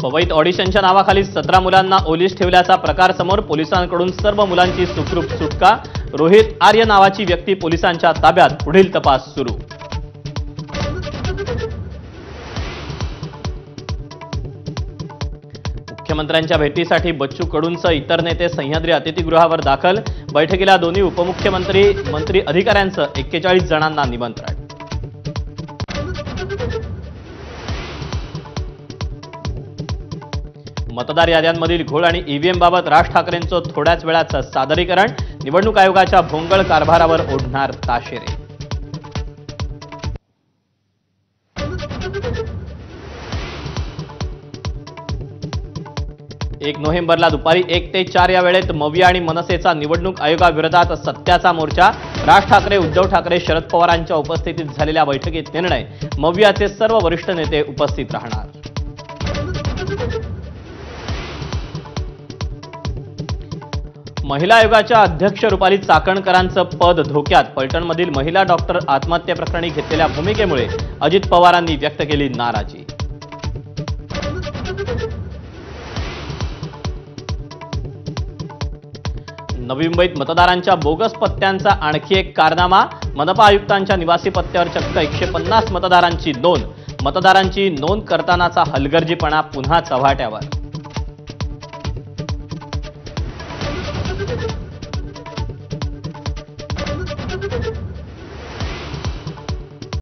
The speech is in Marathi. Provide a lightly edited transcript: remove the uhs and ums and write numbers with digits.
अवैध ऑडिशनच्या नावाखाली 17 मुलांना ओलीस ठेवल्याचा प्रकार समोर, पोलिसांकडून सर्व मुलांची सुखरूप सुटका। रोहित आर्य नावाची व्यक्ती पोलिसांच्या ताब्यात, पुढील तपास सुरू। मुख्यमंत्र्यांच्या भेटीसाठी बच्चू कडूंसह इतर नेते सह्याद्री अतिथीगृहावर दाखल। बैठकीला दोन्ही उपमुख्यमंत्री, मंत्री, अधिकाऱ्यांसह 41 जणांना निमंत्रण। मतदार याद्यांमधील घोळ आणि ईव्हीएम बाबत राज ठाकरेंचं थोड्याच वेळात सादरीकरण। निवडणूक आयोगाच्या भोंगळ कारभारावर ओढणार ताशेरे। 1 नोव्हेंबरला दुपारी 1 ते 4 या वेळेत मविया आणि मनसेचा निवडणूक आयोगाविरोधात सत्याचा मोर्चा। राज ठाकरे, उद्धव ठाकरे, शरद पवारांच्या उपस्थितीत झालेल्या बैठकीत निर्णय। मवियाचे सर्व वरिष्ठ नेते उपस्थित राहणार। महिला आयोगाच्या अध्यक्ष रुपाली चाकणकरांचं पद धोक्यात। पलटणमधील महिला डॉक्टर आत्महत्येप्रकरणी घेतलेल्या भूमिकेमुळे अजित पवारांनी व्यक्त केली नाराजी। नवी मुंबईत मतदारांच्या बोगस पत्त्यांचा आणखी एक कारनामा। मनपा आयुक्तांच्या निवासी पत्त्यावर चक्क 150 मतदारांची नोंद। मतदारांची नोंद करतानाचा हलगर्जीपणा पुन्हा चव्हाट्यावर।